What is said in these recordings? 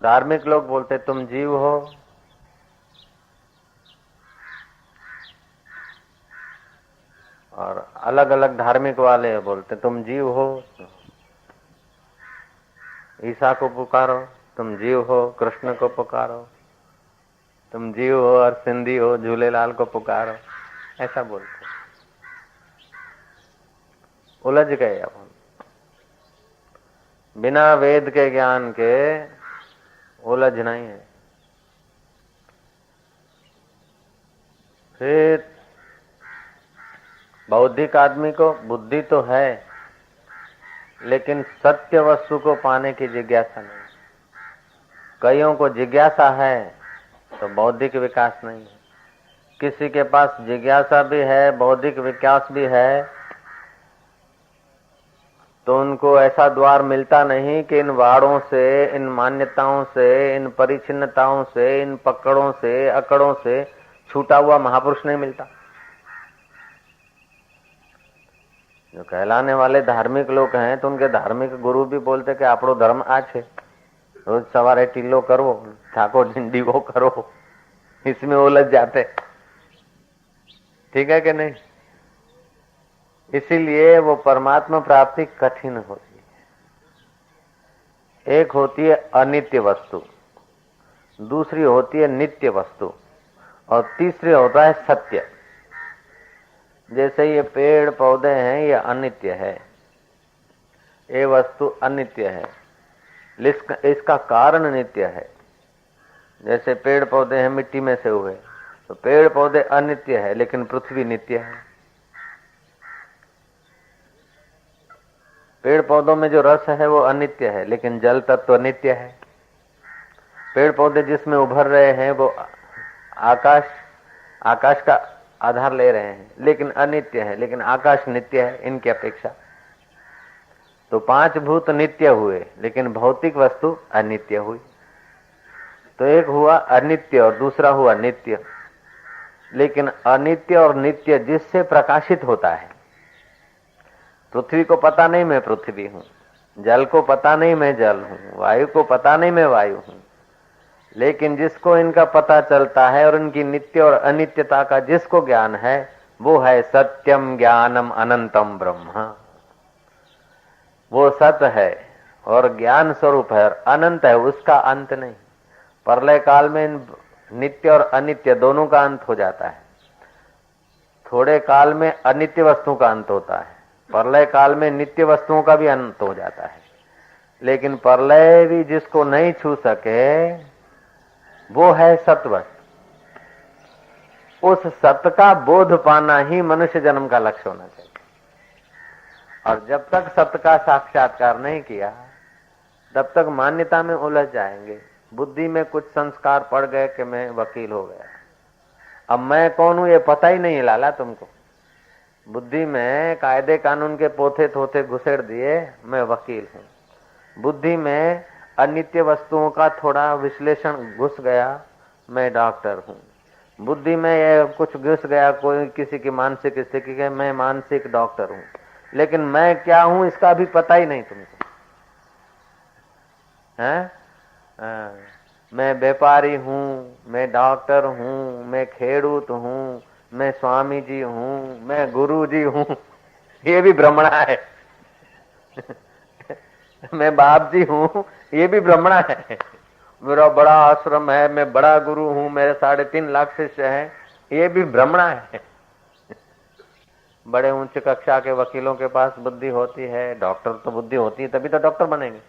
धार्मिक लोग बोलते तुम जीव हो, और अलग अलग धार्मिक वाले बोलते तुम जीव हो। ईसा को पुकारो तुम जीव हो, कृष्ण को पुकारो तुम जीव हो, और सिंधी हो झूलेलाल को पुकारो, ऐसा बोलते। उलझ गए अब हम, बिना वेद के ज्ञान के उलझना ही है। फिर बौद्धिक आदमी को बुद्धि तो है, लेकिन सत्य वस्तु को पाने की जिज्ञासा नहीं। कईयों को जिज्ञासा है तो बौद्धिक विकास नहीं है। किसी के पास जिज्ञासा भी है, बौद्धिक विकास भी है, तो उनको ऐसा द्वार मिलता नहीं कि इन वाड़ों से, इन मान्यताओं से, इन परिचिन्नताओं से, इन पकड़ों से, अकड़ों से छूटा हुआ महापुरुष नहीं मिलता। जो कहलाने वाले धार्मिक लोग हैं तो उनके धार्मिक गुरु भी बोलते कि आपड़ो धर्म आ छे, रोज सवारे टीलो करो, ठाकुर झंडीवो करो, इसमें उलझ जाते। ठीक है कि नहीं? इसीलिए वो परमात्मा प्राप्ति कठिन होती है। एक होती है अनित्य वस्तु, दूसरी होती है नित्य वस्तु, और तीसरी होता है सत्य। जैसे ये पेड़ पौधे हैं, ये अनित्य है, ये वस्तु अनित्य है, इसका कारण नित्य है। जैसे पेड़ पौधे हैं मिट्टी में से हुए, तो पेड़ पौधे अनित्य है लेकिन पृथ्वी नित्य है। पेड़ पौधों में जो रस है वो अनित्य है, लेकिन जल तत्व नित्य है। पेड़ पौधे जिसमें उभर रहे हैं वो आकाश का आधार ले रहे हैं, लेकिन अनित्य है, लेकिन आकाश नित्य है इनकी अपेक्षा। तो पांच भूत नित्य हुए, लेकिन भौतिक वस्तु अनित्य हुई। तो एक हुआ अनित्य और दूसरा हुआ नित्य। लेकिन अनित्य और नित्य जिससे प्रकाशित होता है, पृथ्वी को पता नहीं मैं पृथ्वी हूं, जल को पता नहीं मैं जल हूं, वायु को पता नहीं मैं वायु हूं, लेकिन जिसको इनका पता चलता है और इनकी नित्य और अनित्यता का जिसको ज्ञान है, वो है सत्यम ज्ञानम अनंतम ब्रह्म। वो सत्य है और ज्ञान स्वरूप है और अनंत है, उसका अंत नहीं। प्रलय काल में नित्य और अनित्य दोनों का अंत हो जाता है। थोड़े काल में अनित्य वस्तुओं का अंत होता है, प्रलय काल में नित्य वस्तुओं का भी अंत हो जाता है। लेकिन प्रलय भी जिसको नहीं छू सके वो है सत्वस्त। उस सत्य का बोध पाना ही मनुष्य जन्म का लक्ष्य होना चाहिए। और जब तक सत्य का साक्षात्कार नहीं किया तब तक मान्यता में उलझ जाएंगे। बुद्धि में कुछ संस्कार पड़ गए कि मैं वकील हो गया, अब मैं कौन हूं ये पता ही नहीं लाला तुमको। बुद्धि में कायदे कानून के पोथे थोथे घुसेड़ दिए, मैं वकील हूं। बुद्धि में अनित्य वस्तुओं का थोड़ा विश्लेषण घुस गया, मैं डॉक्टर हूं। बुद्धि में ये कुछ घुस गया कोई किसी की मानसिक स्थिति के, मैं मानसिक डॉक्टर हूं। लेकिन मैं क्या हूं इसका भी पता ही नहीं तुमको है? मैं व्यापारी हूँ, मैं डॉक्टर हूँ, मैं खेडूत हूँ, मैं स्वामी जी हूँ, मैं गुरु जी हूँ, ये भी भ्रमणा है। मैं बाप जी हूँ, ये भी भ्रमणा है। मेरा बड़ा आश्रम है, मैं बड़ा गुरु हूँ, मेरे 3.5 लाख शिष्य हैं, ये भी भ्रमणा है। बड़े उच्च कक्षा के वकीलों के पास बुद्धि होती है, डॉक्टर तो बुद्धि होती है तभी तो डॉक्टर बनेंगे,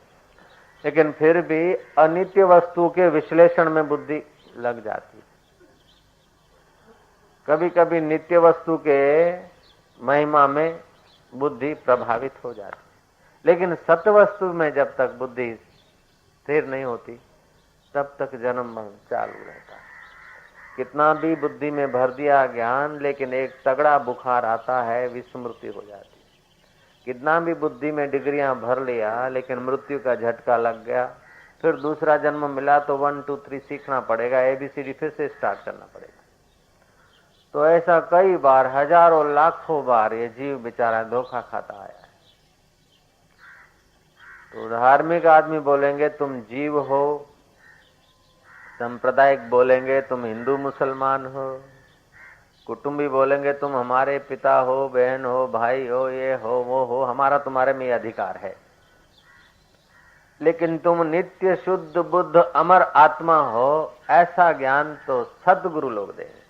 लेकिन फिर भी अनित्य वस्तु के विश्लेषण में बुद्धि लग जाती है। कभी कभी नित्य वस्तु के महिमा में बुद्धि प्रभावित हो जाती है, लेकिन सत्य वस्तु में जब तक बुद्धि स्थिर नहीं होती तब तक जन्म चालू रहता है। कितना भी बुद्धि में भर दिया ज्ञान, लेकिन एक तगड़ा बुखार आता है, विस्मृति हो जाती है। कितना भी बुद्धि में डिग्रियां भर लिया, लेकिन मृत्यु का झटका लग गया, फिर दूसरा जन्म मिला तो 1 2 3 सीखना पड़ेगा, ABCD फिर से स्टार्ट करना पड़ेगा। तो ऐसा कई बार, हजारों लाखों बार ये जीव बेचारा धोखा खाता आया है। तो धार्मिक आदमी बोलेंगे तुम जीव हो, सांप्रदायिक बोलेंगे तुम हिंदू मुसलमान हो, कुटुंबी बोलेंगे तुम हमारे पिता हो, बहन हो, भाई हो, ये हो, वो हो, हमारा तुम्हारे में अधिकार है। लेकिन तुम नित्य शुद्ध बुद्ध अमर आत्मा हो, ऐसा ज्ञान तो सद्गुरु लोग देंगे,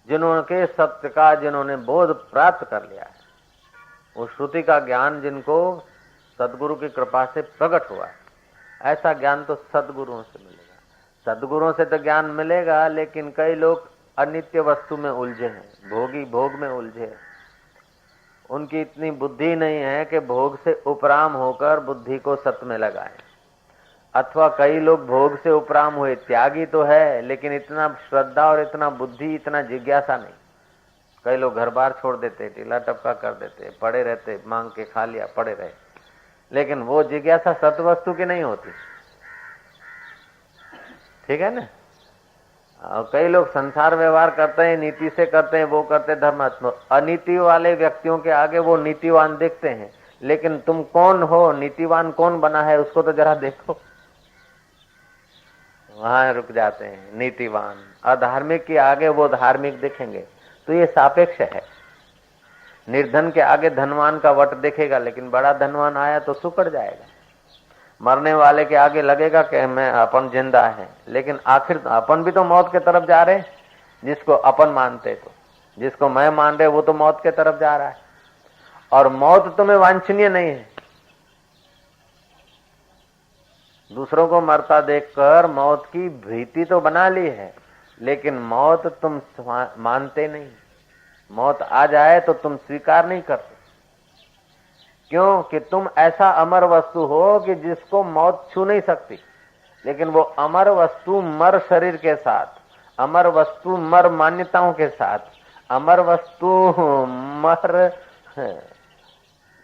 जिन्होंने सत्य का, जिन्होंने बोध प्राप्त कर लिया है, वो श्रुति का ज्ञान जिनको सदगुरु की कृपा से प्रकट हुआ है, ऐसा ज्ञान तो सदगुरुओं से मिलेगा। सदगुरुओं से तो ज्ञान मिलेगा, लेकिन कई लोग अनित्य वस्तु में उलझे हैं, भोगी भोग में उलझे हैं। उनकी इतनी बुद्धि नहीं है कि भोग से उपराम होकर बुद्धि को सत्य में लगाएं। अथवा कई लोग भोग से उपराम हुए, त्यागी तो है, लेकिन इतना श्रद्धा और इतना बुद्धि, इतना जिज्ञासा नहीं। कई लोग घर बार छोड़ देते, टीला टपका कर देते, पड़े रहते, मांग के खा लिया, पड़े रहे, लेकिन वो जिज्ञासा सत्य वस्तु की नहीं होती। ठीक है ना। और कई लोग संसार व्यवहार करते हैं, नीति से करते हैं, वो करते धर्मात्मक। अनीति वाले व्यक्तियों के आगे वो नीतिवान दिखते हैं, लेकिन तुम कौन हो, नीतिवान कौन बना है, उसको तो जरा देखो। वहां रुक जाते हैं नीतिवान। अधार्मिक के आगे वो धार्मिक दिखेंगे। तो ये सापेक्ष है। निर्धन के आगे धनवान का वट दिखेगा, लेकिन बड़ा धनवान आया तो सुकड़ जाएगा। मरने वाले के आगे लगेगा कि मैं अपन जिंदा है, लेकिन आखिर अपन भी तो मौत के तरफ जा रहे हैं। जिसको अपन मानते, तो जिसको मैं मान रहे, वो तो मौत के तरफ जा रहा है। और मौत तुम्हें वांछनीय नहीं है। दूसरों को मरता देखकर मौत की भीति तो बना ली है, लेकिन मौत तुम मानते नहीं। मौत आ जाए तो तुम स्वीकार नहीं करते। क्यों? कि तुम ऐसा अमर वस्तु हो कि जिसको मौत छू नहीं सकती। लेकिन वो अमर वस्तु मर शरीर के साथ, अमर वस्तु मर मान्यताओं के साथ, अमर वस्तु मर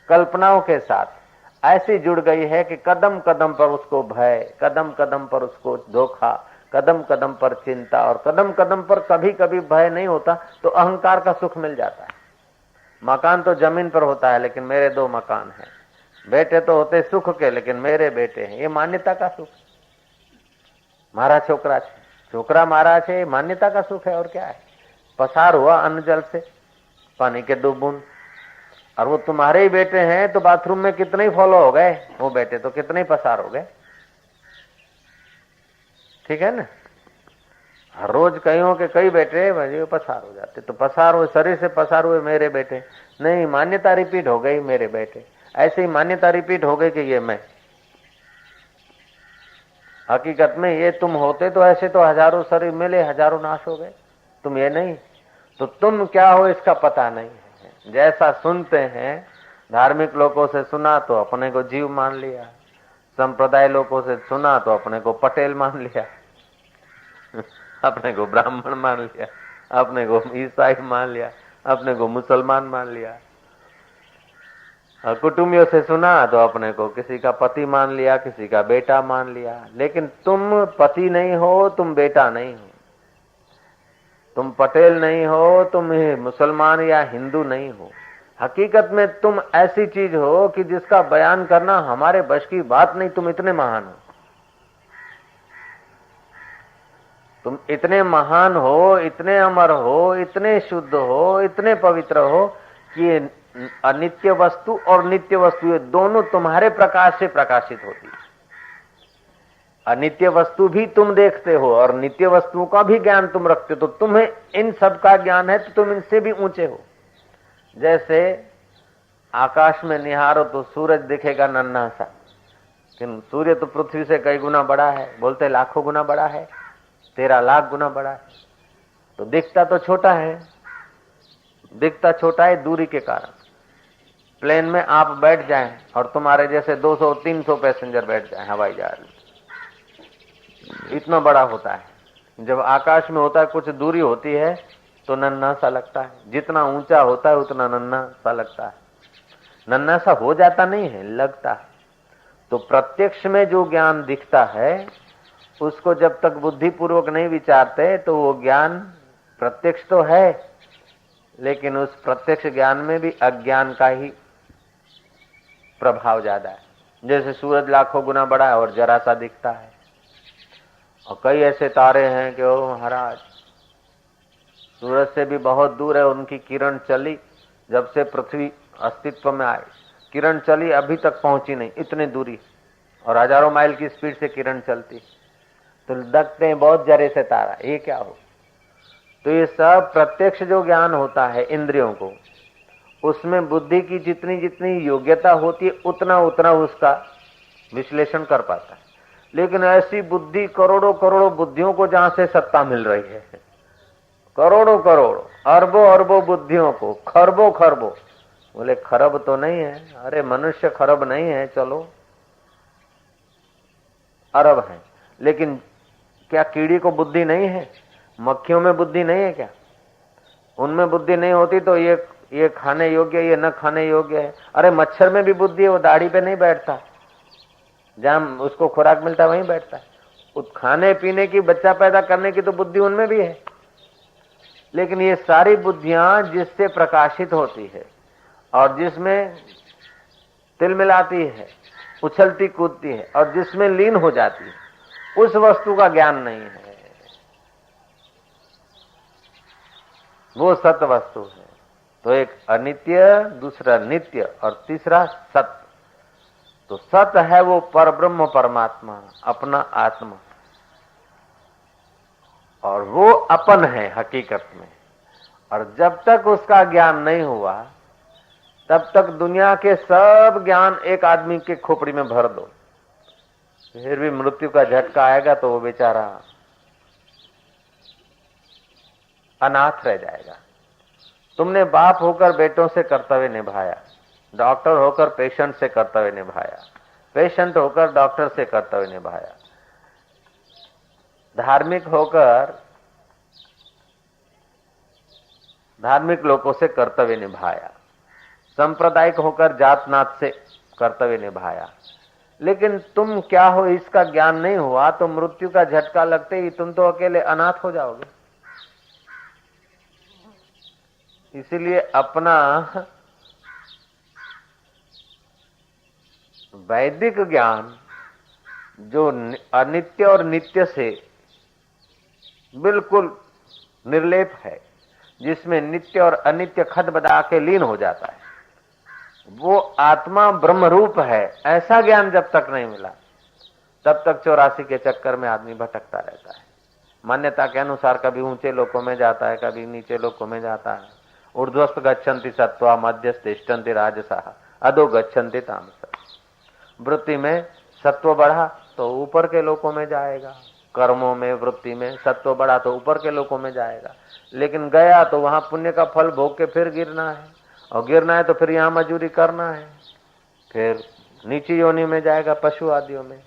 कल्पनाओं के साथ ऐसी जुड़ गई है कि कदम कदम पर उसको भय, कदम कदम पर उसको धोखा, कदम कदम पर चिंता, और कदम कदम पर कभी कभी भय नहीं होता तो अहंकार का सुख मिल जाता है। मकान तो जमीन पर होता है, लेकिन मेरे 2 मकान हैं। बेटे तो होते सुख के, लेकिन मेरे बेटे हैं, ये मान्यता का सुख। मारा छोकरा छे, छोकरा मारा छे, मान्यता का सुख है। और क्या है? पसार हुआ अन्न जल से, पानी के 2 बूंद, और वो तुम्हारे ही बेटे हैं, तो बाथरूम में कितने ही फॉलो हो गए, वो बेटे तो कितने ही पसार हो गए। ठीक है ना। हर रोज कईयों के कई बेटे पसार हो जाते, तो पसार हुए शरीर से पसार हुए मेरे बेटे नहीं, मान्यता रिपीट हो गई मेरे बेटे। ऐसे ही मान्यता रिपीट हो गई कि ये मैं। हकीकत में ये तुम होते तो ऐसे तो हजारों शरीर मिले, हजारों नाश हो गए। तुम ये नहीं, तो तुम क्या हो इसका पता नहीं है। जैसा सुनते हैं, धार्मिक लोगों से सुना तो अपने को जीव मान लिया, संप्रदाय लोगों से सुना तो अपने को पटेल मान लिया, अपने को ब्राह्मण मान लिया, अपने को ईसाई मान लिया, अपने को मुसलमान मान लिया। कुटुंबियों से सुना तो अपने को किसी का पति मान लिया, किसी का बेटा मान लिया। लेकिन तुम पति नहीं हो, तुम बेटा नहीं हो, तुम पटेल नहीं हो, तुम मुसलमान या हिंदू नहीं हो। हकीकत में तुम ऐसी चीज हो कि जिसका बयान करना हमारे बश की बात नहीं। तुम इतने महान हो, तुम इतने महान हो, इतने अमर हो, इतने शुद्ध हो, इतने पवित्र हो कि अनित्य वस्तु और नित्य वस्तु ये दोनों तुम्हारे प्रकाश से प्रकाशित होती है। अनित्य वस्तु भी तुम देखते हो और नित्य वस्तुओं का भी ज्ञान तुम रखते हो, तो तुम्हें इन सब का ज्ञान है, तो तुम इनसे भी ऊंचे हो। जैसे आकाश में निहारो तो सूरज दिखेगा नन्हा सा, लेकिन सूर्य तो पृथ्वी से कई गुना बड़ा है, बोलते लाखों गुना बड़ा है, 13 लाख गुना बड़ा है। तो दिखता तो छोटा है, दिखता छोटा है दूरी के कारण। प्लेन में आप बैठ जाएं और तुम्हारे जैसे 200-300 पैसेंजर बैठ जाएं हवाई जहाज में, इतना बड़ा होता है। जब आकाश में होता है, कुछ दूरी होती है तो नन्हा सा लगता है, जितना ऊंचा होता है उतना नन्हा सा लगता है। नन्हा सा हो जाता नहीं है, लगता है। तो प्रत्यक्ष में जो ज्ञान दिखता है, उसको जब तक बुद्धि पूर्वक नहीं विचारते तो वो ज्ञान प्रत्यक्ष तो है, लेकिन उस प्रत्यक्ष ज्ञान में भी अज्ञान का ही प्रभाव ज्यादा है। जैसे सूरज लाखों गुना बड़ा है और जरा सा दिखता है, और कई ऐसे तारे हैं कि ओ महाराज सूरज से भी बहुत दूर है, उनकी किरण चली जब से पृथ्वी अस्तित्व में आई, किरण चली अभी तक पहुंची नहीं, इतनी दूरी, और हजारों माइल की स्पीड से किरण चलती, तो देखते हैं बहुत जरे से तारा, ये क्या हो। तो ये सब प्रत्यक्ष जो ज्ञान होता है इंद्रियों को, उसमें बुद्धि की जितनी जितनी योग्यता होती है उतना उतना उसका विश्लेषण कर पाता है। लेकिन ऐसी बुद्धि, करोड़ों करोड़ों बुद्धियों को जहां से सत्ता मिल रही है, करोड़ों करोड़ों अरबों अरबों बुद्धियों को, खरबों खरबों, बोले खरब तो नहीं है, अरे मनुष्य खरब नहीं है, चलो अरब है, लेकिन क्या कीड़ी को बुद्धि नहीं है? मक्खियों में बुद्धि नहीं है क्या? उनमें बुद्धि नहीं होती तो ये खाने योग्य, ये न खाने योग्य है। अरे मच्छर में भी बुद्धि है, वो दाढ़ी पे नहीं बैठता, जहां उसको खुराक मिलता है वहीं बैठता है। उस खाने पीने की, बच्चा पैदा करने की तो बुद्धि उनमें भी है। लेकिन ये सारी बुद्धियां जिससे प्रकाशित होती है और जिसमें तिल मिलाती है, उछलती कूदती है और जिसमें लीन हो जाती है, उस वस्तु का ज्ञान नहीं है, वो सत वस्तु है। तो एक अनित्य, दूसरा नित्य और तीसरा सत। तो सत है वो परब्रह्म परमात्मा, अपना आत्मा, और वो अपन है हकीकत में। और जब तक उसका ज्ञान नहीं हुआ तब तक दुनिया के सब ज्ञान एक आदमी के खोपड़ी में भर दो, फिर भी मृत्यु का झटका आएगा तो वो बेचारा अनाथ रह जाएगा। तुमने बाप होकर बेटों से कर्तव्य निभाया, डॉक्टर होकर पेशेंट से कर्तव्य निभाया, पेशेंट होकर डॉक्टर से कर्तव्य निभाया, धार्मिक होकर धार्मिक लोगों से कर्तव्य निभाया, सांप्रदायिक होकर जात नात से कर्तव्य निभाया। लेकिन तुम क्या हो इसका ज्ञान नहीं हुआ तो मृत्यु का झटका लगते ही तुम तो अकेले अनाथ हो जाओगे। इसीलिए अपना वैदिक ज्ञान जो अनित्य और नित्य से बिल्कुल निर्लेप है, जिसमें नित्य और अनित्य खद बदा के लीन हो जाता है, वो आत्मा ब्रह्म रूप है, ऐसा ज्ञान जब तक नहीं मिला तब तक 84 के चक्कर में आदमी भटकता रहता है। मान्यता के अनुसार कभी ऊंचे लोकों में जाता है, कभी नीचे लोकों में जाता है। ऊर्ध्वस्थ गच्छन्ति सत्वा, मध्यस्थ तिष्ठन्ति राजसः, अधो गच्छन्ति तामसः। वृत्ति में सत्व बढ़ा तो ऊपर के लोकों में जाएगा, कर्मों में, वृत्ति में सत्व बढ़ा तो ऊपर के लोकों में जाएगा। लेकिन गया तो वहां पुण्य का फल भोग के फिर गिरना है, और गिरना है तो फिर यहाँ मजूरी करना है, फिर नीची योनि में जाएगा, पशु आदियों में,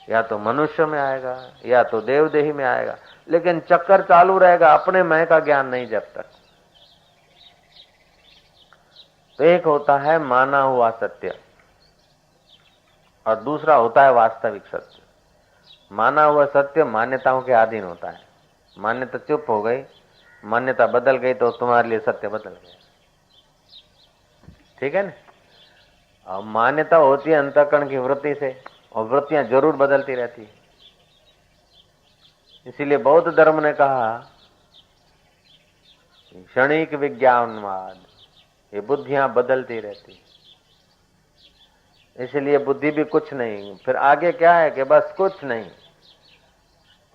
या तो मनुष्य में आएगा या तो देवदेही में आएगा। लेकिन चक्कर चालू रहेगा अपने मैं का ज्ञान नहीं जब तक। तो एक होता है माना हुआ सत्य और दूसरा होता है वास्तविक सत्य। माना हुआ सत्य मान्यताओं के अधीन होता है। मान्यता चुप हो गई, मान्यता बदल गई तो तुम्हारे लिए सत्य बदल गया, ठीक है ना। और मान्यता होती है अंतःकरण की वृत्ति से, और वृत्तियां जरूर बदलती रहती है। इसीलिए बौद्ध धर्म ने कहा क्षणिक विज्ञानवाद, ये बुद्धियां बदलती रहती, इसलिए बुद्धि भी कुछ नहीं। फिर आगे क्या है कि बस कुछ नहीं।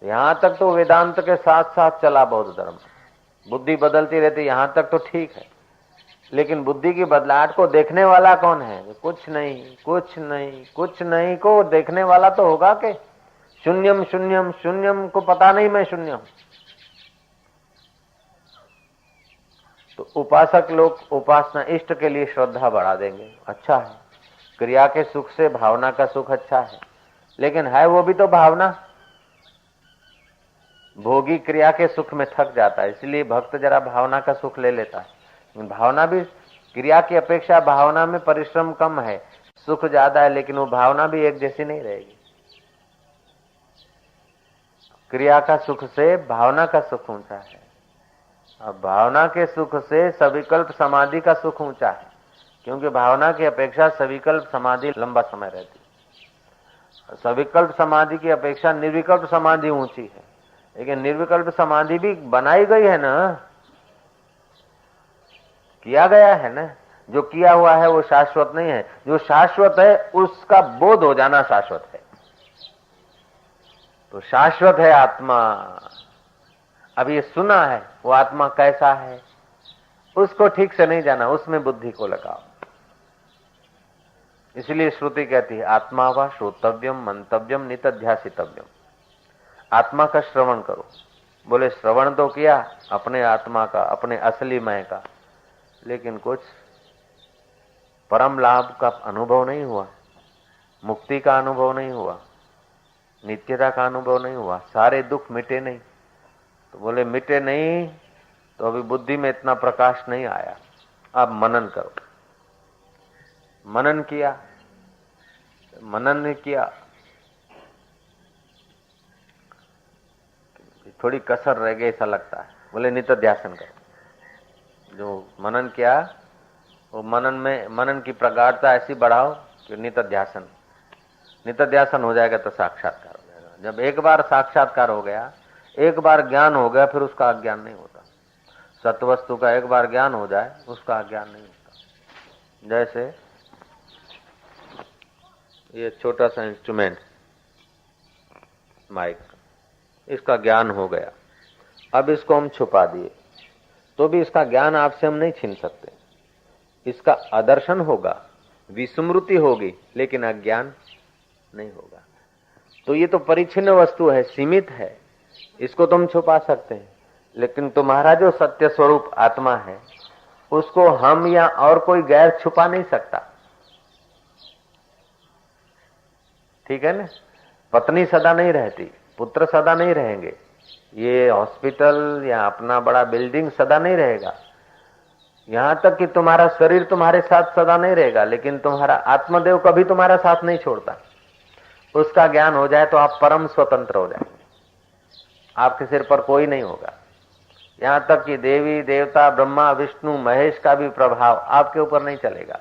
यहां तक तो वेदांत के साथ साथ चला बौद्ध धर्म, बुद्धि बदलती रहती, यहां तक तो ठीक है। लेकिन बुद्धि की बदलाहट को देखने वाला कौन है? कुछ नहीं, कुछ नहीं, कुछ नहीं को देखने वाला तो होगा कि शून्यम शून्यम, शून्यम को पता नहीं मैं शून्य हूं। तो उपासक लोग उपासना इष्ट के लिए श्रद्धा बढ़ा देंगे, अच्छा है। क्रिया के सुख से भावना का सुख अच्छा है, लेकिन है वो भी तो भावना। भोगी क्रिया के सुख में थक जाता है, इसलिए भक्त जरा भावना का सुख ले लेता है। भावना भी क्रिया की अपेक्षा भावना में परिश्रम कम है, सुख ज्यादा है, लेकिन वो भावना भी एक जैसी नहीं रहेगी। क्रिया का सुख से भावना का सुख ऊंचा है, और भावना के सुख से सविकल्प समाधि का सुख ऊंचा है, क्योंकि भावना की अपेक्षा सविकल्प समाधि लंबा समय रहती। सविकल्प समाधि की अपेक्षा निर्विकल्प समाधि ऊंची है, लेकिन निर्विकल्प समाधि भी बनाई गई है ना, किया गया है ना। जो किया हुआ है वो शाश्वत नहीं है, जो शाश्वत है उसका बोध हो जाना शाश्वत है। तो शाश्वत है आत्मा। अब ये सुना है वो आत्मा कैसा है उसको ठीक से नहीं जाना, उसमें बुद्धि को लगाओ। इसलिए श्रुति कहती है आत्मा वा श्रोतव्यम मंतव्यम नितध्यासितव्यम। आत्मा का श्रवण करो। बोले श्रवण तो किया अपने आत्मा का, अपने असली मैं का, लेकिन कुछ परम लाभ का अनुभव नहीं हुआ, मुक्ति का अनुभव नहीं हुआ, नित्यता का अनुभव नहीं हुआ, सारे दुख मिटे नहीं। तो बोले मिटे नहीं तो अभी बुद्धि में इतना प्रकाश नहीं आया। अब मनन करो। मनन किया, मनन ने किया, थोड़ी कसर रह गई ऐसा लगता है। बोले नित्यासन करो। जो मनन किया वो मनन की प्रगाढ़ता ऐसी बढ़ाओ कि नित्यासन हो जाएगा तो साक्षात्कार हो जाएगा। जब एक बार साक्षात्कार हो गया, एक बार ज्ञान हो गया, फिर उसका अज्ञान नहीं होता। सत्वस्तु का एक बार ज्ञान हो जाए उसका अज्ञान नहीं होता। जैसे ये छोटा सा इंस्ट्रूमेंट माइक, इसका ज्ञान हो गया, अब इसको हम छुपा दिए तो भी इसका ज्ञान आपसे हम नहीं छीन सकते। इसका आदर्शन होगा, विस्मृति होगी, लेकिन अज्ञान नहीं होगा। तो ये तो परिच्छिन्न वस्तु है, सीमित है, इसको तुम छुपा सकते हैं, लेकिन तुम्हारा जो सत्य स्वरूप आत्मा है उसको हम या और कोई गैर छुपा नहीं सकता। ठीक है ना। पत्नी सदा नहीं रहती, पुत्र सदा नहीं रहेंगे, ये हॉस्पिटल या अपना बड़ा बिल्डिंग सदा नहीं रहेगा, यहां तक कि तुम्हारा शरीर तुम्हारे साथ सदा नहीं रहेगा, लेकिन तुम्हारा आत्मदेव कभी तुम्हारा साथ नहीं छोड़ता। उसका ज्ञान हो जाए तो आप परम स्वतंत्र हो जाएंगे, आपके सिर पर कोई नहीं होगा। यहां तक कि देवी देवता ब्रह्मा विष्णु महेश का भी प्रभाव आपके ऊपर नहीं चलेगा।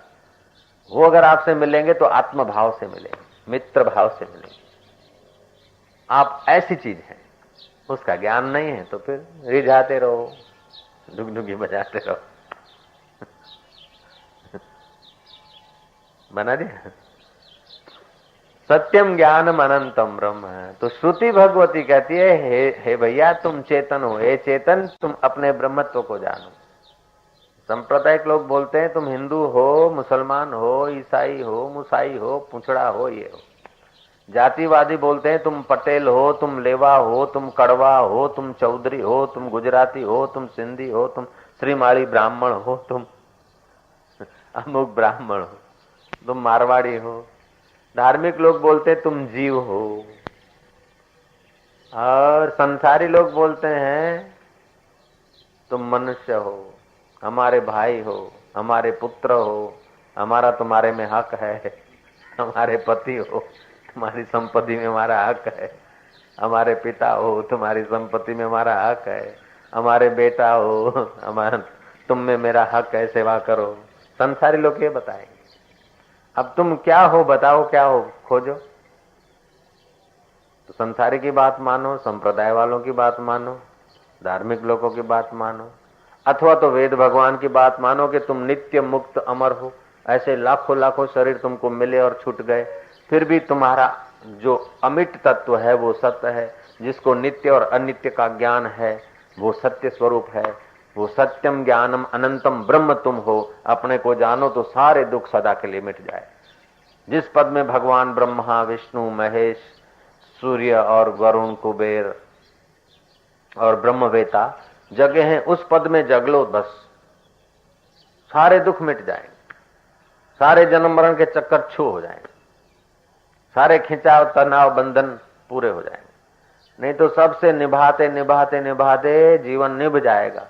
वो अगर आपसे मिलेंगे तो आत्म भाव से मिलेंगे, मित्र भाव से मिलेंगे। आप ऐसी चीज है, उसका ज्ञान नहीं है तो फिर रिझाते रहो, डुगडुगी बजाते रहो। बना दिया। सत्यम ज्ञानम अनंतम ब्रह्म है। तो श्रुति भगवती कहती है हे भैया तुम चेतन हो, हे चेतन तुम अपने ब्रह्मत्व को जानो। सांप्रदायिक लोग बोलते हैं तुम हिंदू हो, मुसलमान हो, ईसाई हो, मुसाई हो, पुछड़ा हो, ये हो। जातिवादी बोलते हैं तुम पटेल हो, तुम लेवा हो, तुम कड़वा हो, तुम चौधरी हो, तुम गुजराती हो, तुम सिंधी हो, तुम श्रीमाली ब्राह्मण हो, तुम अमुक ब्राह्मण हो, तुम मारवाड़ी हो। धार्मिक लोग बोलते तुम जीव हो, और संसारी लोग बोलते हैं तुम मनुष्य हो, हमारे भाई हो, हमारे पुत्र हो, हमारा तुम्हारे में हक है, हमारे पति हो, तुम्हारी संपत्ति में हमारा हक है, हमारे पिता हो, तुम्हारी संपत्ति में हमारा हक है, हमारे बेटा हो, हमारा तुम में मेरा हक है, सेवा करो। संसारी लोग ये बताएंगे। अब तुम क्या हो बताओ, क्या हो खोजो। तो संसारी की बात मानो, संप्रदाय वालों की बात मानो, धार्मिक लोगों की बात मानो, अथवा तो वेद भगवान की बात मानो कि तुम नित्य मुक्त अमर हो। ऐसे लाखों लाखों शरीर तुमको मिले और छूट गए, फिर भी तुम्हारा जो अमिट तत्व है वो सत्य है, जिसको नित्य और अनित्य का ज्ञान है वो सत्य स्वरूप है। वो सत्यम ज्ञानम अनंतम ब्रह्म तुम हो। अपने को जानो तो सारे दुख सदा के लिए मिट जाए। जिस पद में भगवान ब्रह्मा विष्णु महेश सूर्य और वरुण कुबेर और ब्रह्मवेता जगह हैं, उस पद में जग लो, बस सारे दुख मिट जाएंगे, सारे जन्म मरण के चक्कर छू हो जाएंगे, सारे खिंचाव तनाव बंधन पूरे हो जाएंगे। नहीं तो सबसे निभाते निभाते निभाते जीवन निभ जाएगा।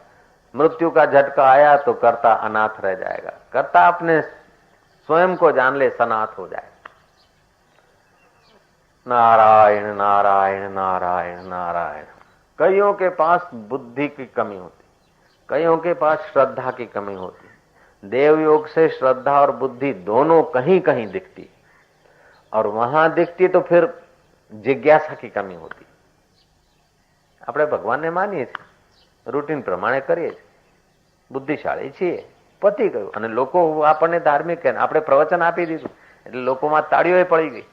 मृत्यु का झटका आया तो कर्ता अनाथ रह जाएगा। कर्ता अपने स्वयं को जान ले, सनाथ हो जाए। नारायण नारायण नारायण नारायण। कईयों के पास बुद्धि की कमी होती, कईयों के पास श्रद्धा की कमी होती। देव योग से श्रद्धा और बुद्धि दोनों कहीं कहीं दिखती, और वहां दिखती तो फिर जिज्ञासा की कमी होती। આપણે ભગવાનને માનીએ છીએ, રૂટીન પ્રમાણે કરીએ છીએ, બુદ્ધિશાળી છીએ, પતી ગયું. અને લોકો આપણને ધાર્મિક કહે, આપણે પ્રવચન આપી દીધું એટલે લોકોમાં તાળીઓ પડી ગઈ.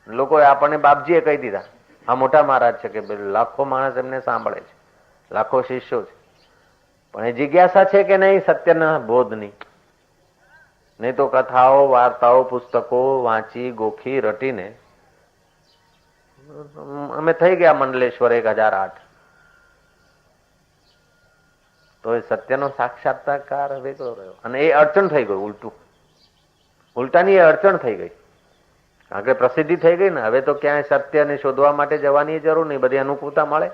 લોકોએ આપણને બાપજીએ કહી દીધા, આ મોટા મહારાજ છે કે લાખો માણસ એમને સાંભળે છે, લાખો શિષ્યો છે. પણ એ જિજ્ઞાસા છે કે નહીં સત્યના બોધની? નહીં તો કથાઓ, વાર્તાઓ, પુસ્તકો વાંચી ગોખી રટીને અમે થઈ ગયા મંડલેશ્વર 1008. તો એ સત્યનો સાક્ષાત્કાર વેગળો રહ્યો અને એ અડચણ થઈ ગયું. ઉલટાની એ અડચણ થઈ ગઈ. કારણ કે પ્રસિદ્ધિ થઈ ગઈ ને, હવે તો ક્યાંય સત્યને શોધવા માટે જવાની જરૂર નહીં, બધી અનુકૂળતા મળે.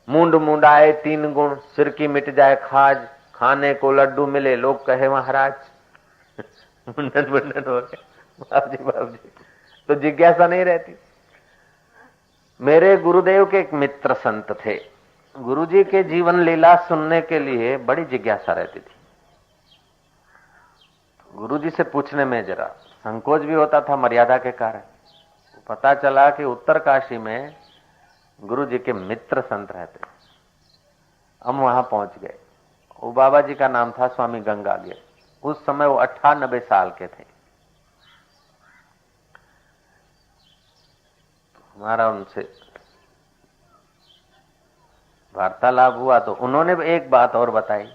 मुंड मुंडाए 3 गुण, सिर की मिट जाए खाज, खाने को लड्डू मिले लोग कहे महाराज. मुंडन मुंडन हो गए बाबजी बाबजी, तो जिज्ञासा नहीं रहती. मेरे गुरुदेव के एक मित्र संत थे. गुरुजी के जीवन लीला सुनने के लिए बड़ी जिज्ञासा रहती थी. गुरुजी से पूछने में जरा संकोच भी होता था मर्यादा के कारण. पता चला कि उत्तर काशी में गुरु जी के मित्र संत रहते. हम वहां पहुंच गए. वो बाबा जी का नाम था स्वामी गंगागिर. उस समय वो 98 साल के थे. हमारा उनसे वार्तालाप हुआ तो उन्होंने एक बात और बताई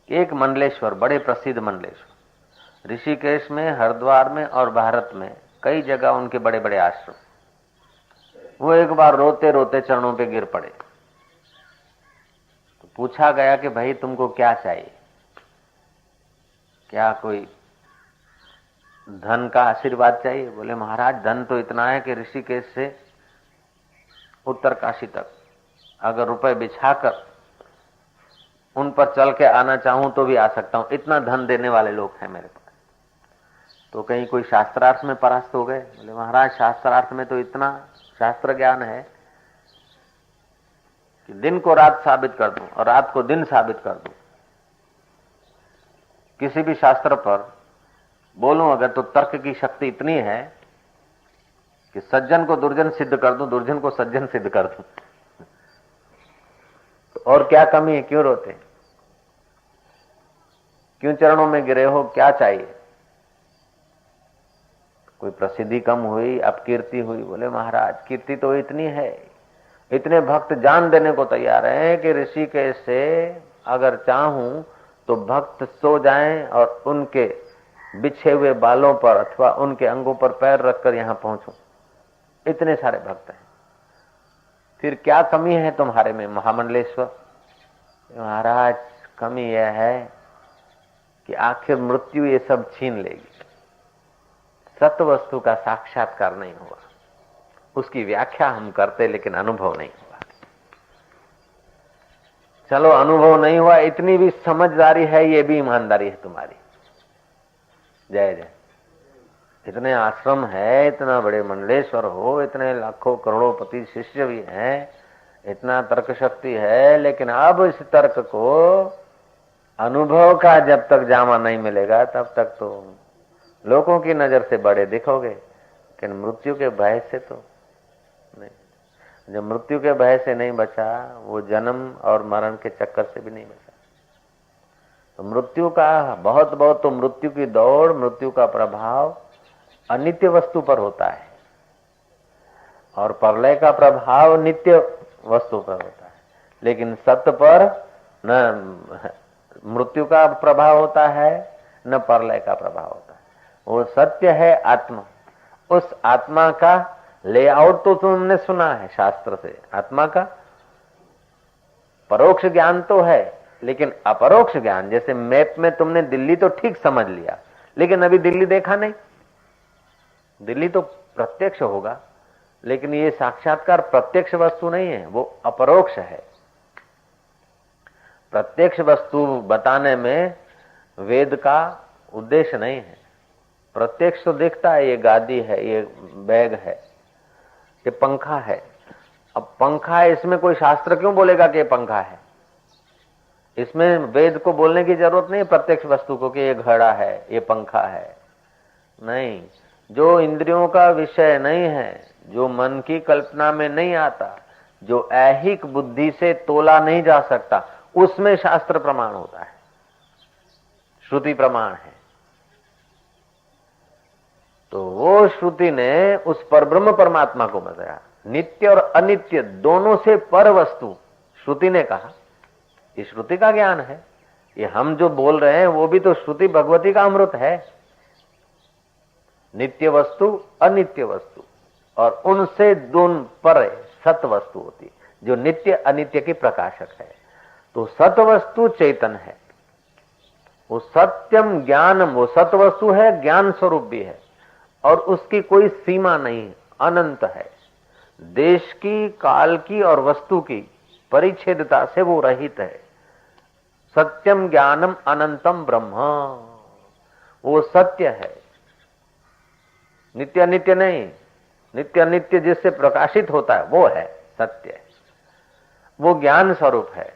कि एक मंडलेश्वर, बड़े प्रसिद्ध मंडलेश्वर, ऋषिकेश में, हरिद्वार में और भारत में कई जगह उनके बड़े बड़े आश्रम. वो एक बार रोते रोते चरणों पे गिर पड़े. तो पूछा गया कि भाई तुमको क्या चाहिए? क्या कोई धन का आशीर्वाद चाहिए? बोले महाराज धन तो इतना है कि ऋषिकेश से उत्तर काशी तक अगर रुपए बिछाकर उन पर चल के आना चाहूं तो भी आ सकता हूं, इतना धन देने वाले लोग हैं मेरे पास. तो कहीं कोई शास्त्रार्थ में परास्त हो गए? बोले महाराज शास्त्रार्थ में तो इतना शास्त्र ज्ञान है कि दिन को रात साबित कर दूं और रात को दिन साबित कर दूं. किसी भी शास्त्र पर बोलूं अगर तो तर्क की शक्ति इतनी है कि सज्जन को दुर्जन सिद्ध कर दूं, दुर्जन को सज्जन सिद्ध कर दूं. और क्या कमी है? क्यों रोते? क्यों चरणों में गिरे हो? क्या चाहिए? कोई प्रसिद्धि कम हुई, अपकीर्ति हुई? बोले महाराज कीर्ति तो इतनी है, इतने भक्त जान देने को तैयार हैं कि ऋषिकेश से अगर चाहूं तो भक्त सो जाएं और उनके बिछे हुए बालों पर अथवा उनके अंगों पर पैर रखकर यहां पहुंचूं. इतने सारे भक्त हैं. फिर क्या कमी है तुम्हारे में महामंडलेश्वर? महाराज कमी यह है कि आखिर मृत्यु ये सब छीन लेगी. सत्य वस्तु का साक्षात्कार नहीं हुआ. उसकी व्याख्या हम करते लेकिन अनुभव नहीं हुआ. चलो अनुभव नहीं हुआ, इतनी भी समझदारी है, ये भी ईमानदारी है तुम्हारी. जय जय. इतने आश्रम है, इतना बड़े मंडलेश्वर हो, इतने लाखों करोड़ों शिष्य भी हैं, इतना तर्क शक्ति है, लेकिन अब इस तर्क को अनुभव का जब तक जामा नहीं मिलेगा तब तक तो लोगों की नजर से बड़े दिखोगे, लेकिन मृत्यु के भय से तो नहीं. जब मृत्यु के भय से नहीं बचा वो जन्म और मरण के चक्कर से भी नहीं बचा. तो मृत्यु का बहुत बहुत तो मृत्यु की दौड़, मृत्यु का प्रभाव अनित्य वस्तु पर होता है और प्रलय का प्रभाव नित्य वस्तु पर होता है. लेकिन सत्य पर न मृत्यु का प्रभाव होता है न प्रलय का प्रभाव होता है. वो सत्य है आत्मा. उस आत्मा का लेआउट तो तुमने सुना है शास्त्र से. आत्मा का परोक्ष ज्ञान तो है, लेकिन अपरोक्ष ज्ञान जैसे मैप में तुमने दिल्ली तो ठीक समझ लिया, लेकिन अभी दिल्ली देखा नहीं. दिल्ली तो प्रत्यक्ष होगा, लेकिन ये साक्षात्कार प्रत्यक्ष वस्तु नहीं है, वो अपरोक्ष है. प्रत्यक्ष वस्तु बताने में वेद का उद्देश्य नहीं है. प्रत्यक्ष तो दिखता है, ये गादी है, ये बैग है, ये पंखा है. अब पंखा है, इसमें कोई शास्त्र क्यों बोलेगा कि ये पंखा है? इसमें वेद को बोलने की जरूरत नहीं है प्रत्यक्ष वस्तु को कि ये घड़ा है, ये पंखा है. नहीं, जो इंद्रियों का विषय नहीं है, जो मन की कल्पना में नहीं आता, जो ऐहिक बुद्धि से तोला नहीं जा सकता, उसमें शास्त्र प्रमाण होता है, श्रुति प्रमाण है। तो वो श्रुति ने उस परब्रह्म परमात्मा को बताया। नित्य और अनित्य दोनों से पर वस्तु श्रुति ने कहा। ये श्रुति का ज्ञान है। ये हम जो बोल रहे हैं वो भी तो श्रुति भगवती का अमृत है। नित्य वस्तु, अनित्य वस्तु, और उनसे दोनों पर सत वस्तु होती है जो नित्य अनित्य की प्रकाशक है। तो सत वस्तु चैतन्य है, वो सत्यम ज्ञानम, वो सत वस्तु है, ज्ञान स्वरूप भी है, और उसकी कोई सीमा नहीं, अनंत है। देश की, काल की और वस्तु की परिच्छेदता से वो रहित है। सत्यम ज्ञानम अनंतम ब्रह्म, वो सत्य है, नित्य नित्य नहीं। नित्य नित्य जिससे प्रकाशित होता है वो है सत्य, वो ज्ञान स्वरूप है,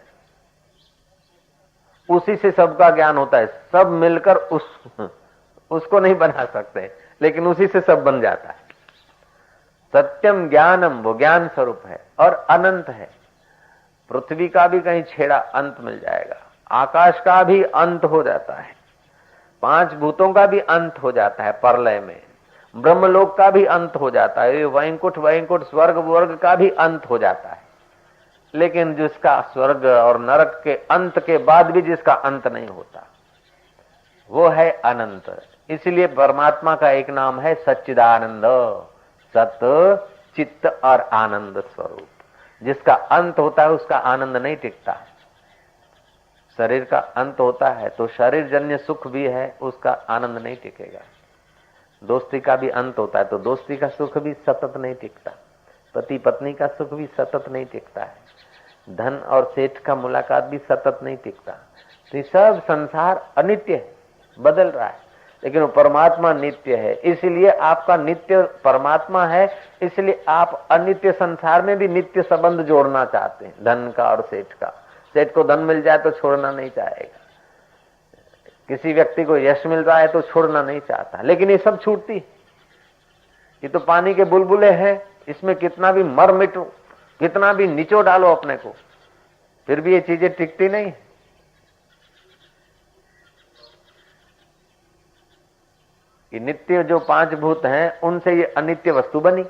उसी से सबका ज्ञान होता है। सब मिलकर उसको नहीं बना सकते, लेकिन उसी से सब बन जाता है। सत्यम ज्ञानम, वो ज्ञान स्वरूप है और अनंत है। पृथ्वी का भी कहीं छेड़ा अंत मिल जाएगा, आकाश का भी अंत हो जाता है, पांच भूतों का भी अंत हो जाता है प्रलय में, ब्रह्मलोक का भी अंत हो जाता है, वैंकुट वैंकुट स्वर्ग वर्ग का भी अंत हो जाता है। लेकिन जिसका स्वर्ग और नरक के अंत के बाद भी जिसका अंत नहीं होता, वो है अनंत। इसलिए परमात्मा का एक नाम है सच्चिदानंद, सत चित्त और आनंद स्वरूप। जिसका अंत होता है उसका आनंद नहीं टिकता। शरीर का अंत होता है तो शरीर जन्य सुख भी है, उसका आनंद नहीं टिकेगा। दोस्ती का भी अंत होता है तो दोस्ती का सुख भी सतत नहीं टिकता। पति पत्नी का सुख भी सतत नहीं टिकता है। धन और सेठ का मुलाकात भी सतत नहीं टिकता। तो ये सब संसार अनित्य है, बदल रहा है, लेकिन वो परमात्मा नित्य है। इसलिए आपका नित्य परमात्मा है, इसलिए आप अनित्य संसार में भी नित्य संबंध जोड़ना चाहते हैं, धन का और सेठ का। सेठ को धन मिल जाए तो छोड़ना नहीं चाहेगा, किसी व्यक्ति को यश मिल रहा है तो छोड़ना नहीं चाहता, लेकिन ये सब छूटती। ये तो पानी के बुलबुले हैं, इसमें कितना भी मर मिटो, कितना भी निचो डालो अपने को, फिर भी ये चीजें टिकती नहीं। ये नित्य जो पांच भूत हैं उनसे ये अनित्य वस्तु बनी,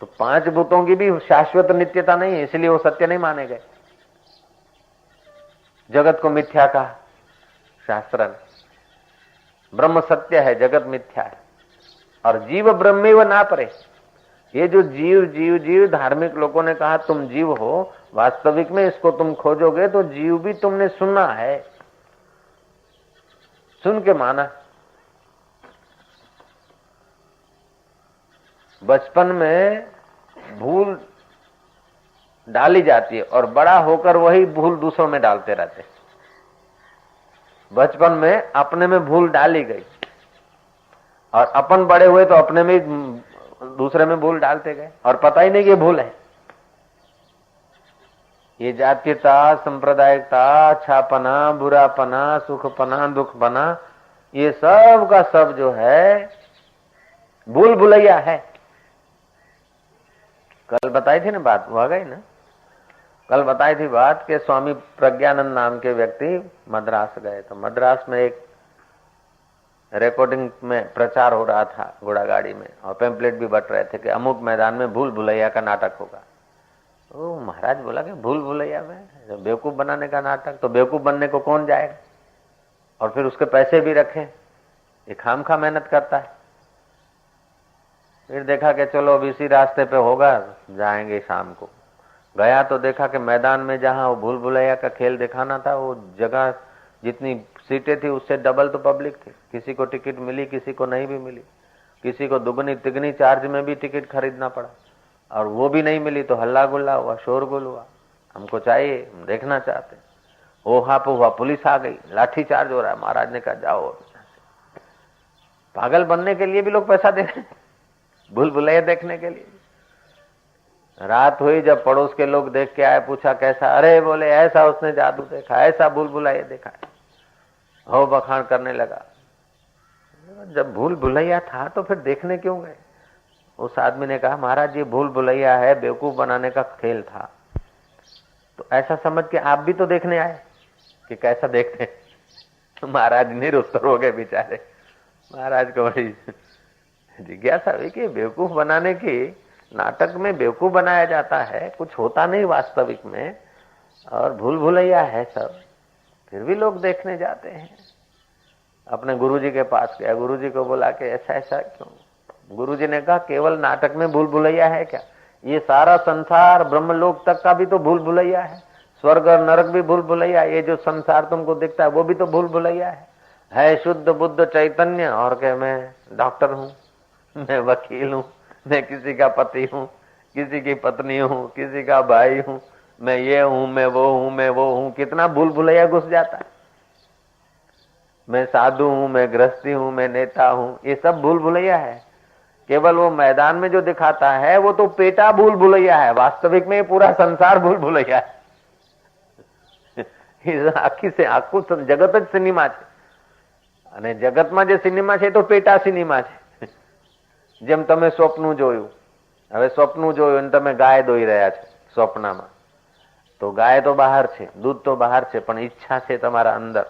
तो पांच भूतों की भी शाश्वत नित्यता नहीं है, इसलिए वो सत्य नहीं माने गए। जगत को मिथ्या कहा शास्त्र ने, ब्रह्म सत्य है, जगत मिथ्या है, और जीव ब्रह्मेव ना परे। ये जो जीव जीव जीव धार्मिक लोगों ने कहा तुम जीव हो, वास्तविक में इसको तुम खोजोगे तो जीव भी तुमने सुना है, सुन के माना। बचपन में भूल डाली जाती है और बड़ा होकर वही भूल दूसरों में डालते रहते। बचपन में अपने में भूल डाली गई और अपन बड़े हुए तो अपने में दूसरे में भूल डालते गए और पता ही नहीं कि भूल है। ये जातीयता, सांप्रदायिकता, अच्छापना, बुरापना, सुखपना, दुखपना, ये सब का सब जो है भूल भुलैया है। कल बताई थी ना बात, वो आ गई ना, कल बताई थी बात कि स्वामी प्रज्ञानंद नाम के व्यक्ति मद्रास गए, तो मद्रास में एक रिकॉर्डिंग में प्रचार हो रहा था घोड़ा गाड़ी में, और पैम्पलेट भी बट रहे थे कि अमुक मैदान में भूल भुलैया का नाटक होगा। तो महाराज बोला कि भूल भुलैया में बेवकूफ बनाने का नाटक, तो बेवकूफ बनने को कौन जाएगा, और फिर उसके पैसे भी रखे, ये खामखा मेहनत करता है। फिर देखा कि चलो अब इसी रास्ते पे होगा, जाएंगे शाम को। गया तो देखा कि मैदान में जहां वो भूल भुलैया का खेल दिखाना था, वो जगह जितनी सीटें थी उससे डबल तो पब्लिक थी। किसी को टिकट मिली, किसी को नहीं भी मिली, किसी को दुगनी तिगनी चार्ज में भी टिकट खरीदना पड़ा, और वो भी नहीं मिली तो हल्ला गुल्ला हुआ, शोरगुल हुआ, हमको चाहिए, हम देखना चाहते। ओहा पोहा पुलिस आ गई, लाठी चार्ज हो रहा है। महाराज ने कहा जाओ। पागल बनने के लिए भी लोग पैसा दे रहे हैं, भूल भुलैया देखने के लिए। रात हुई, जब पड़ोस के लोग देख के आए, पूछा कैसा, अरे बोले ऐसा उसने जादू देखा, ऐसा भूल भुलैया देखा है, हो बखान करने लगा। जब भूल भुलैया था तो फिर देखने क्यों गए? उस आदमी ने कहा महाराज ये भूल भुलैया है, बेवकूफ बनाने का खेल था। तो ऐसा समझ के आप भी तो देखने आए कि कैसा देखते हैं। महाराज निरुत्तर हो गए बेचारे। महाराज को बड़ी जिज्ञासा हुई कि बेवकूफ बनाने की, नाटक में बेवकूफ बनाया जाता है, कुछ होता नहीं वास्तविक में, और भूल भुलैया है सब, फिर भी लोग देखने जाते हैं। अपने गुरुजी के पास गया, गुरुजी को बोला कि ऐसा ऐसा क्यों? गुरुजी ने कहा केवल नाटक में भूल भुलैया है क्या? ये सारा संसार ब्रह्मलोक तक का भी तो भूल भुलैया है, स्वर्ग और नरक भी भूल भुलैया। ये जो संसार तुमको दिखता है वो भी तो भूल भुलैया है शुद्ध बुद्ध चैतन्य। और क्या मैं डॉक्टर हूँ, मैं वकील हूँ, मैं किसी का पति हूँ, किसी की पत्नी हूँ, किसी का भाई हूँ, मैं ये हूँ, मैं वो हूँ, मैं वो हूँ। कितना भूल भुलैया घुस जाता है। मैं साधु हूँ, मैं गृहस्थी हूँ, मैं नेता हूँ, ये सब भूल भुलैया है। केवल वो मैदान में जो दिखाता है वो तो पेटा भूल भुलैया है, वास्तविक में पूरा संसार भूल भुलैया है। આખી સે આખું જગત જ સિનેમા છે, અને જગતમાં જે સિનેમા છે તો પેટા સિનેમા છે। જેમ તમે સ્વપ્નું જોયું, હવે સ્વપ્નું જોયું અને તમે ગાય દોઈ રહ્યા છો સ્વપ્નમાં, તો ગાય તો બહાર છે, દૂધ તો બહાર છે, પણ ઈચ્છા છે તમારા અંદર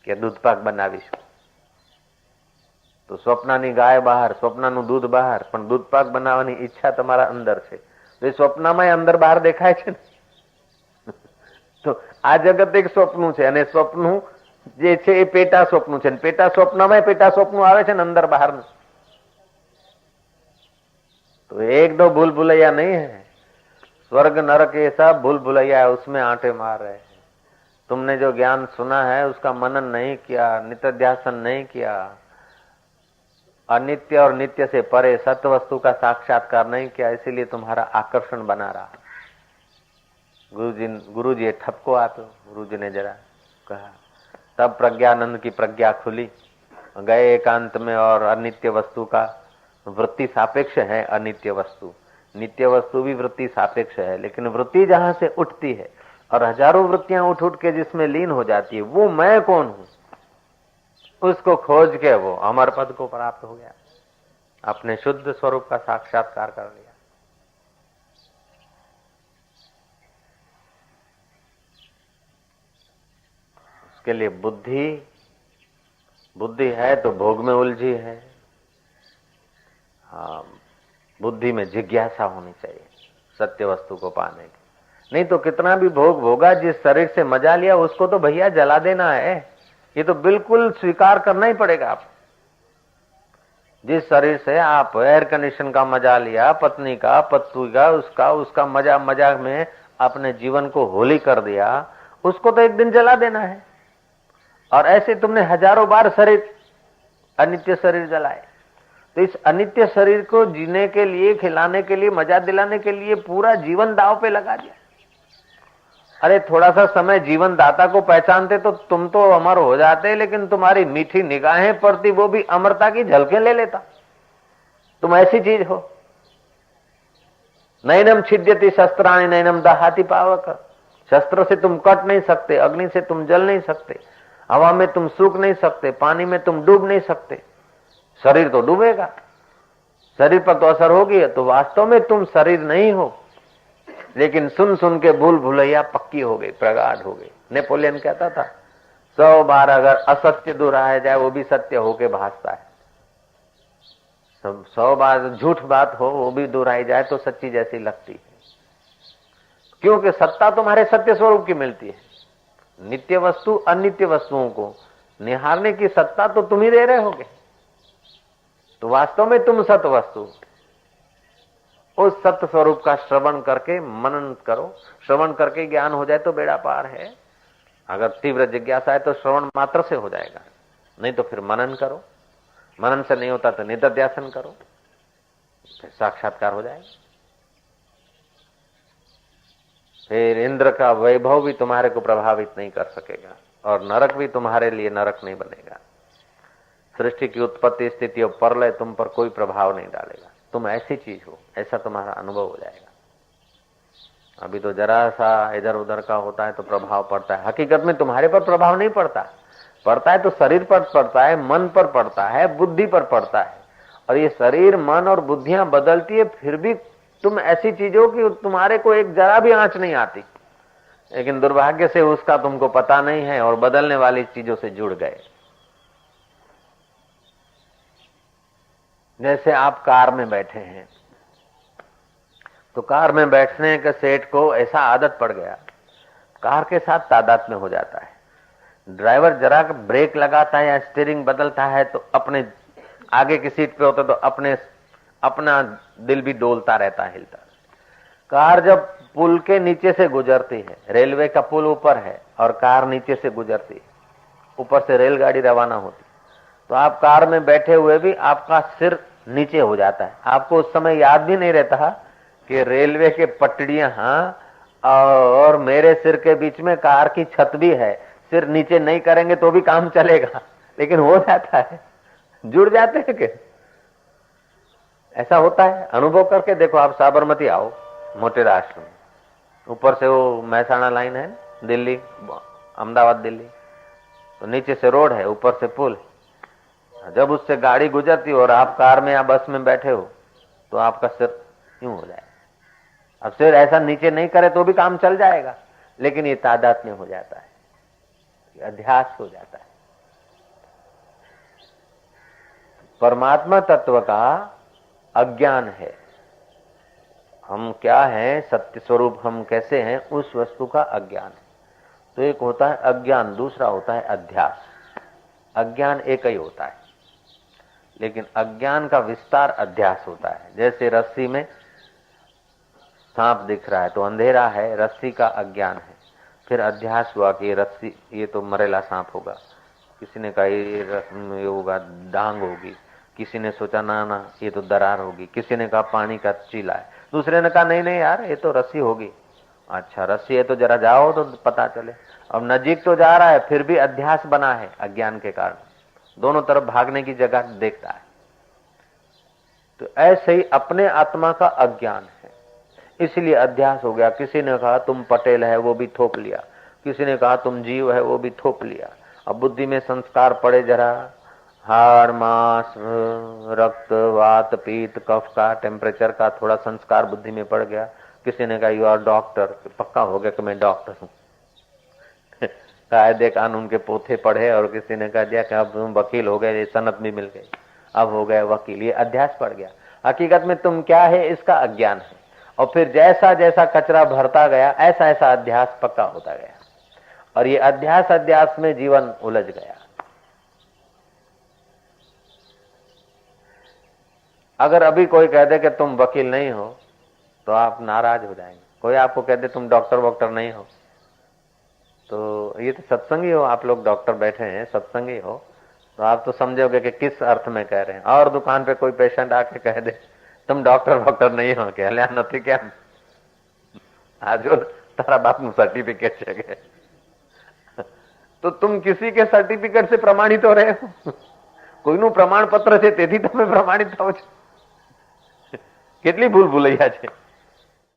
કે દૂધ પાક બનાવીશું। તો સ્વપ્નની ગાય બહાર, સ્વપ્નનું દૂધ બહાર, પણ દૂધ પાક બનાવવાની ઈચ્છા તમારા અંદર છે। તો એ સ્વપ્નમાં અંદર બહાર દેખાય છે ને। તો આ જગત એક સ્વપ્નું છે, અને સ્વપ્નું જે છે એ પેટા સ્વપ્નું છે, પેટા સ્વપ્નમાં પેટા સ્વપ્નું આવે છે ને અંદર બહારનું। तो एक दो भूल भुलैया नहीं है, स्वर्ग नरक ये सब भूल भुलैया है, उसमें आंटे मार रहे हैं। तुमने जो ज्ञान सुना है उसका मनन नहीं किया, नित्याध्यासन नहीं किया, अनित्य और नित्य से परे सत्य वस्तु का साक्षात्कार नहीं किया, इसीलिए तुम्हारा आकर्षण बना रहा। गुरुजी ठपको आप, गुरुजी ने जरा कहा, तब प्रज्ञानंद की प्रज्ञा खुली, गए एकांत में। और अनित्य वस्तु का वृत्ति सापेक्ष है, अनित्य वस्तु, नित्य वस्तु भी वृत्ति सापेक्ष है, लेकिन वृत्ति जहां से उठती है और हजारों वृत्तियां उठ उठ के जिसमें लीन हो जाती है, वो मैं कौन हूं, उसको खोज के वो अमर पद को प्राप्त हो गया, अपने शुद्ध स्वरूप का साक्षात्कार कर लिया। उसके लिए बुद्धि है तो भोग में उलझी है। हाँ, बुद्धि में जिज्ञासा होनी चाहिए सत्य वस्तु को पाने की, नहीं तो कितना भी भोग भोगा, जिस शरीर से मजा लिया उसको तो भैया जला देना है, ये तो बिल्कुल स्वीकार करना ही पड़ेगा। आप जिस शरीर से आप एयर कंडीशन का मजा लिया, पत्नी का, पत्तू का, उसका मजा में आपने जीवन को होली कर दिया, उसको तो एक दिन जला देना है। और ऐसे तुमने हजारों बार शरीर, अनित्य शरीर जलाए, तो इस अनित्य शरीर को जीने के लिए, खिलाने के लिए, मजा दिलाने के लिए पूरा जीवन दांव पे लगा दिया। अरे थोड़ा सा समय जीवन दाता को पहचानते तो तुम तो अमर हो जाते, लेकिन तुम्हारी मीठी निगाहें पड़ती वो भी अमरता की झलकें ले लेता। तुम ऐसी चीज हो। नैनम छिद्यति शस्त्राणि नैनम दहाति पावक, शस्त्र से तुम कट नहीं सकते, अग्नि से तुम जल नहीं सकते, हवा में तुम सूख नहीं सकते, पानी में तुम डूब नहीं सकते। शरीर तो डूबेगा, शरीर पर तो असर होगी, तो वास्तव में तुम शरीर नहीं हो। लेकिन सुन सुन के भूल भुलैया पक्की हो गई, प्रगाढ़ हो गई। नेपोलियन कहता था 100 बार अगर असत्य दोहराया जाए वो भी सत्य होके भासता है, 100 बार झूठ बात हो वो भी दोहराई जाए तो सच्ची जैसी लगती है, क्योंकि सत्ता तुम्हारे सत्य स्वरूप की मिलती है। नित्य वस्तु अनित्य वस्तुओं को निहारने की सत्ता तो तुम ही दे रहे होगे, तो वास्तव में तुम सत्य वस्तु। उस सत्य स्वरूप का श्रवण करके मनन करो, श्रवण करके ज्ञान हो जाए तो बेड़ा पार है। अगर तीव्र जिज्ञासा है तो श्रवण मात्र से हो जाएगा, नहीं तो फिर मनन करो, मनन से नहीं होता तो निधिध्यासन करो, फिर साक्षात्कार हो जाएगा। फिर इंद्र का वैभव भी तुम्हारे को प्रभावित नहीं कर सकेगा, और नरक भी तुम्हारे लिए नरक नहीं बनेगा। सृष्टि की उत्पत्ति, स्थिति और प्रलय तुम पर कोई प्रभाव नहीं डालेगा। तुम ऐसी चीज हो, ऐसा तुम्हारा अनुभव हो जाएगा। अभी तो जरा सा इधर उधर का होता है तो प्रभाव पड़ता है, हकीकत में तुम्हारे पर प्रभाव नहीं पड़ता। पड़ता है तो शरीर पर पड़ता है, मन पर पड़ता है, बुद्धि पर पड़ता है। और ये शरीर, मन और बुद्धियां बदलती है, फिर भी तुम ऐसी चीजों की तुम्हारे को एक जरा भी आंच नहीं आती, लेकिन दुर्भाग्य से उसका तुमको पता नहीं है और बदलने वाली चीजों से जुड़ गए। जैसे आप कार में बैठे हैं, तो कार में बैठने के सेठ को ऐसा आदत पड़ गया, कार के साथ तादाद में हो जाता है। ड्राइवर जरा ब्रेक लगाता है या स्टीयरिंग बदलता है तो अपने आगे की सीट पे होता तो अपना दिल भी डोलता रहता है, हिलता। कार जब पुल के नीचे से गुजरती है, रेलवे का पुल ऊपर है और कार नीचे से गुजरती है, ऊपर से रेलगाड़ी रवाना होती, तो आप कार में बैठे हुए भी आपका सिर नीचे हो जाता है। आपको उस समय याद भी नहीं रहता कि रेलवे के पटड़ियां और मेरे सिर के बीच में कार की छत भी है। सिर नीचे नहीं करेंगे तो भी काम चलेगा, लेकिन हो जाता है, जुड़ जाते हैं कि ऐसा होता है। अनुभव करके देखो। आप साबरमती आओ, मोटेरा आश्रम, ऊपर से वो महसाणा लाइन है, दिल्ली, अहमदाबाद दिल्ली, तो नीचे से रोड है, ऊपर से पुल। जब उससे गाड़ी गुजरती और आप कार में या बस में बैठे हो तो आपका सिर यूं हो जाए। अब सिर ऐसा नीचे नहीं करे तो भी काम चल जाएगा, लेकिन ये तादाद में हो जाता है, अध्यास हो जाता है। परमात्मा तत्व का अज्ञान है। हम क्या हैं, सत्य स्वरूप हम कैसे हैं, उस वस्तु का अज्ञान है। तो एक होता है अज्ञान, दूसरा होता है अध्यास। अज्ञान एक ही होता है, लेकिन अज्ञान का विस्तार अध्यास होता है। जैसे रस्सी में सांप दिख रहा है तो अंधेरा है, रस्सी का अज्ञान है। फिर अध्यास हुआ कि ये रस्सी, ये तो मरेला सांप होगा, किसी ने कहा ये होगा डांग होगी, किसी ने सोचा ना ना ये तो दरार होगी, किसी ने कहा पानी का चीला है, दूसरे ने कहा नहीं नहीं यार ये तो रस्सी होगी। अच्छा रस्सी है तो जरा जाओ तो पता चले। अब नजीक तो जा रहा है, फिर भी अध्यास बना है अज्ञान के कारण, दोनों तरफ भागने की जगह देखता है। तो ऐसे ही अपने आत्मा का अज्ञान है, इसलिए अध्यास हो गया। किसी ने कहा तुम पटेल है, वो भी थोप लिया, किसी ने कहा तुम जीव है, वो भी थोप लिया। अब बुद्धि में संस्कार पड़े जरा, हाड़ मांस रक्त वात पीत कफ का टेम्परेचर का थोड़ा संस्कार बुद्धि में पड़ गया। किसी ने कहा यू आर डॉक्टर, पक्का हो गया कि मैं डॉक्टर हूं। कायदे कानून के पोथे पढ़े और किसी ने कहा दिया कि अब तुम वकील हो गए, सनद भी मिल गई, अब हो गए वकील। ये अध्यास पड़ गया। हकीकत में तुम क्या है इसका अज्ञान है। और फिर जैसा जैसा कचरा भरता गया ऐसा ऐसा अध्यास पक्का होता गया, और ये अध्यास अध्यास में जीवन उलझ गया। अगर अभी कोई कह दे कि तुम वकील नहीं हो तो आप नाराज हो जाएंगे। कोई आपको कह दे तुम डॉक्टर वॉक्टर नहीं हो, तो ये तो सत्संगी हो, आप लोग डॉक्टर बैठे हैं सत्संगी हो, तो आप तो समझोगे कि किस अर्थ में कह रहे हैं। और दुकान पे कोई पेशेंट आके कह दे तुम डॉक्टर वॉक्टर नहीं हो, क्या ल्या नहीं क्या आज तारा बाप नु सर्टिफिकेट છે, तो तुम किसी के सर्टिफिकेट से प्रमाणित हो रहे हो। કોઈનું પ્રમાણપત્ર છે તેથી તમે પ્રમાણિત થાઓ છો। કેટલી ભૂલ ભૂલૈયા છે।